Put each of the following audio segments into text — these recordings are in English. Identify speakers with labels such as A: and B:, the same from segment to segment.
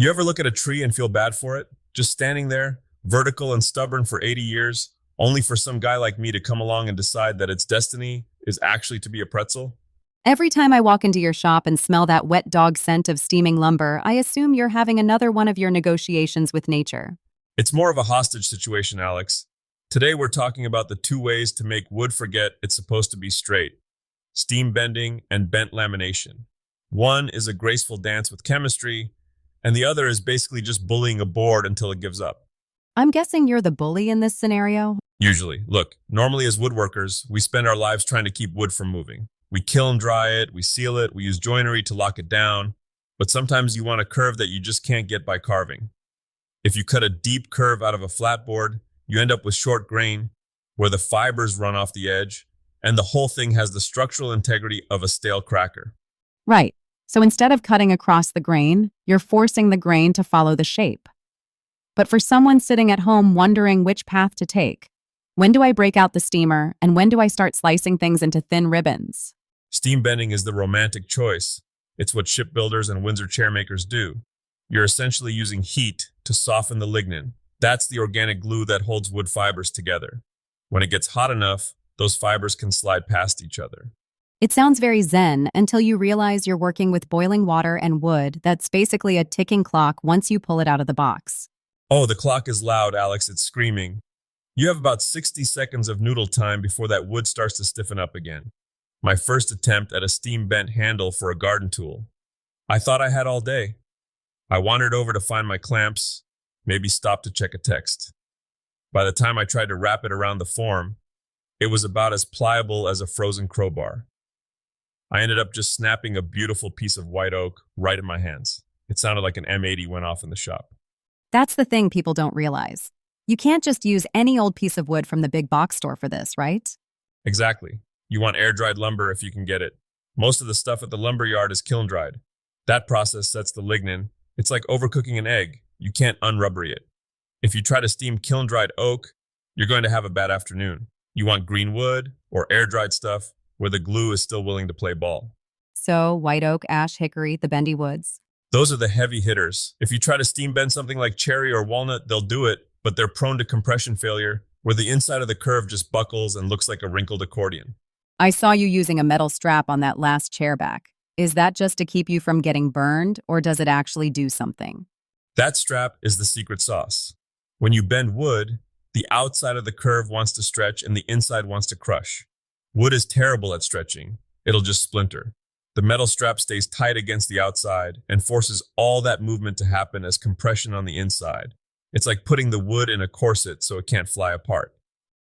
A: You ever look at a tree and feel bad for it? Just standing there, vertical and stubborn for 80 years, only for some guy like me to come along and decide that its destiny is actually to be a pretzel?
B: Every time I walk into your shop and smell that wet dog scent of steaming lumber, I assume you're having another one of your negotiations with nature.
A: It's more of a hostage situation, Alex. Today we're talking about the two ways to make wood forget it's supposed to be straight: steam bending and bent lamination. One is a graceful dance with chemistry, and the other is basically just bullying a board until it gives up.
B: I'm guessing you're the bully in this scenario?
A: Usually, look, normally as woodworkers, we spend our lives trying to keep wood from moving. We kiln dry it, we seal it, we use joinery to lock it down, but sometimes you want a curve that you just can't get by carving. If you cut a deep curve out of a flat board, you end up with short grain, where the fibers run off the edge, and the whole thing has the structural integrity of a stale cracker.
B: Right. So instead of cutting across the grain, you're forcing the grain to follow the shape. But for someone sitting at home wondering which path to take, when do I break out the steamer and when do I start slicing things into thin ribbons?
A: Steam bending is the romantic choice. It's what shipbuilders and Windsor chairmakers do. You're essentially using heat to soften the lignin. That's the organic glue that holds wood fibers together. When it gets hot enough, those fibers can slide past each other.
B: It sounds very zen until you realize you're working with boiling water and wood that's basically a ticking clock once you pull it out of the box.
A: Oh, the clock is loud, Alex. It's screaming. You have about 60 seconds of noodle time before that wood starts to stiffen up again. My first attempt at a steam bent handle for a garden tool. I thought I had all day. I wandered over to find my clamps, maybe stopped to check a text. By the time I tried to wrap it around the form, it was about as pliable as a frozen crowbar. I ended up just snapping a beautiful piece of white oak right in my hands. It sounded like an M80 went off in the shop.
B: That's the thing people don't realize. You can't just use any old piece of wood from the big box store for this, right?
A: Exactly. You want air-dried lumber if you can get it. Most of the stuff at the lumber yard is kiln-dried. That process sets the lignin. It's like overcooking an egg. You can't unrubbery it. If you try to steam kiln-dried oak, you're going to have a bad afternoon. You want green wood or air-dried stuff where the glue is still willing to play ball.
B: So, white oak, ash, hickory, the bendy woods.
A: Those are the heavy hitters. If you try to steam bend something like cherry or walnut, they'll do it, but they're prone to compression failure, where the inside of the curve just buckles and looks like a wrinkled accordion.
B: I saw you using a metal strap on that last chair back. Is that just to keep you from getting burned, or does it actually do something?
A: That strap is the secret sauce. When you bend wood, the outside of the curve wants to stretch and the inside wants to crush. Wood is terrible at stretching. It'll just splinter. The metal strap stays tight against the outside and forces all that movement to happen as compression on the inside. It's like putting the wood in a corset so it can't fly apart.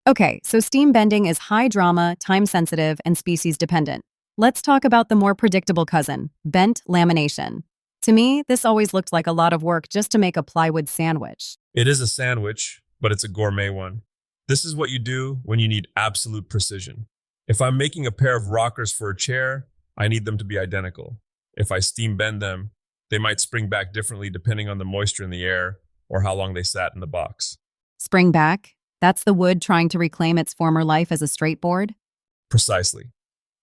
B: Okay, so steam bending is high drama, time sensitive, and species dependent. Let's talk about the more predictable cousin, bent lamination. To me, this always looked like a lot of work just to make a plywood sandwich.
A: It is a sandwich, but it's a gourmet one. This is what you do when you need absolute precision. If I'm making a pair of rockers for a chair, I need them to be identical. If I steam bend them, they might spring back differently depending on the moisture in the air or how long they sat in the box.
B: Spring back? That's the wood trying to reclaim its former life as a straight board?
A: Precisely.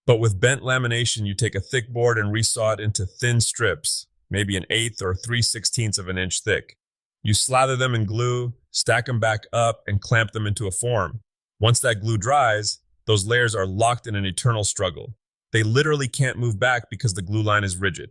A: But with bent lamination, you take a thick board and resaw it into thin strips, maybe an eighth or 3/16 of an inch thick. You slather them in glue, stack them back up, and clamp them into a form. Once that glue dries, those layers are locked in an eternal struggle. They literally can't move back because the glue line is rigid.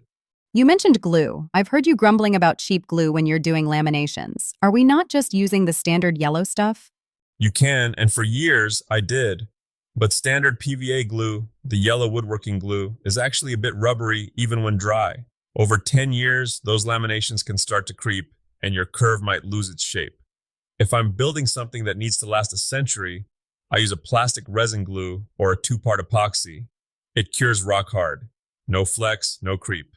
B: You mentioned glue. I've heard you grumbling about cheap glue when you're doing laminations. Are we not just using the standard yellow stuff?
A: You can, and for years I did. But standard PVA glue, the yellow woodworking glue, is actually a bit rubbery even when dry. Over 10 years, those laminations can start to creep, and your curve might lose its shape. If I'm building something that needs to last a century, I use a plastic resin glue or a 2-part epoxy. It cures rock hard. No flex, no creep.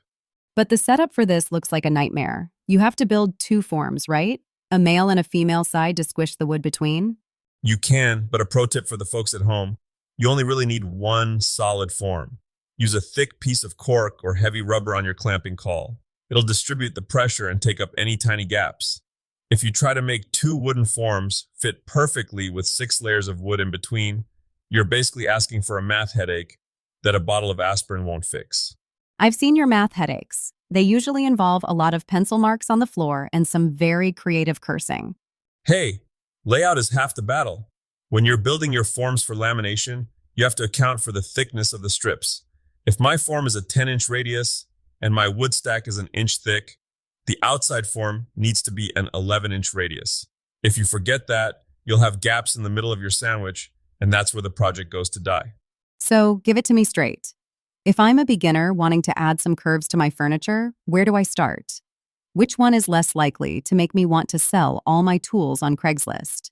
B: But the setup for this looks like a nightmare. You have to build two forms, right? A male and a female side to squish the wood between?
A: You can, but a pro tip for the folks at home, you only really need one solid form. Use a thick piece of cork or heavy rubber on your clamping caul. It'll distribute the pressure and take up any tiny gaps. If you try to make two wooden forms fit perfectly with 6 layers of wood in between, you're basically asking for a math headache that a bottle of aspirin won't fix.
B: I've seen your math headaches. They usually involve a lot of pencil marks on the floor and some very creative cursing.
A: Hey, layout is half the battle. When you're building your forms for lamination, you have to account for the thickness of the strips. If my form is a 10-inch radius and my wood stack is an inch thick, the outside form needs to be an 11-inch radius. If you forget that, you'll have gaps in the middle of your sandwich, and that's where the project goes to die.
B: So give it to me straight. If I'm a beginner wanting to add some curves to my furniture, where do I start? Which one is less likely to make me want to sell all my tools on Craigslist?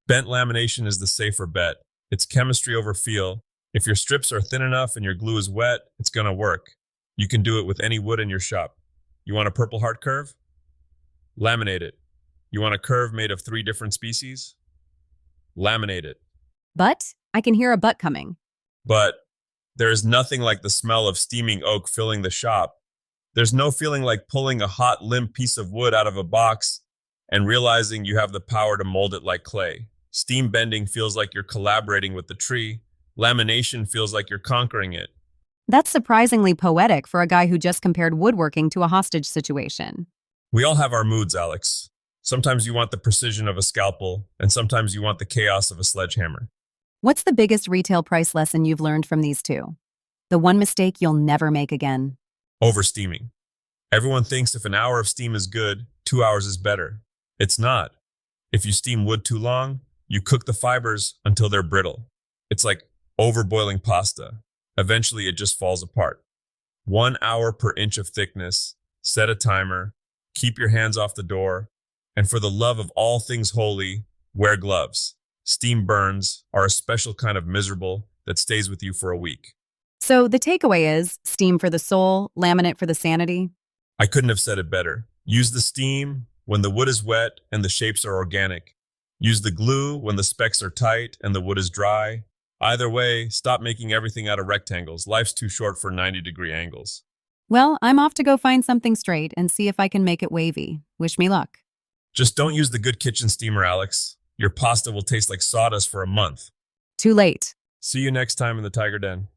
A: Bent lamination is the safer bet. It's chemistry over feel. If your strips are thin enough and your glue is wet, it's gonna work. You can do it with any wood in your shop. You want a Purple Heart curve? Laminate it. You want a curve made of 3 different species? Laminate it.
B: But I can hear a but coming.
A: But there is nothing like the smell of steaming oak filling the shop. There's no feeling like pulling a hot, limp piece of wood out of a box and realizing you have the power to mold it like clay. Steam bending feels like you're collaborating with the tree. Lamination feels like you're conquering it.
B: That's surprisingly poetic for a guy who just compared woodworking to a hostage situation.
A: We all have our moods, Alex. Sometimes you want the precision of a scalpel, and sometimes you want the chaos of a sledgehammer.
B: What's the biggest retail price lesson you've learned from these two? The one mistake you'll never make again.
A: Oversteaming. Everyone thinks if an hour of steam is good, 2 hours is better. It's not. If you steam wood too long, you cook the fibers until they're brittle. It's like overboiling pasta. Eventually, it just falls apart. 1 hour per inch of thickness, set a timer, keep your hands off the door, and for the love of all things holy, wear gloves. Steam burns are a special kind of miserable that stays with you for a week.
B: So the takeaway is steam for the soul, laminate for the sanity.
A: I couldn't have said it better. Use the steam when the wood is wet and the shapes are organic. Use the glue when the specs are tight and the wood is dry. Either way, stop making everything out of rectangles. Life's too short for 90-degree angles.
B: Well, I'm off to go find something straight and see if I can make it wavy. Wish me luck.
A: Just don't use the good kitchen steamer, Alex. Your pasta will taste like sawdust for a month.
B: Too late.
A: See you next time in the Tiger Den.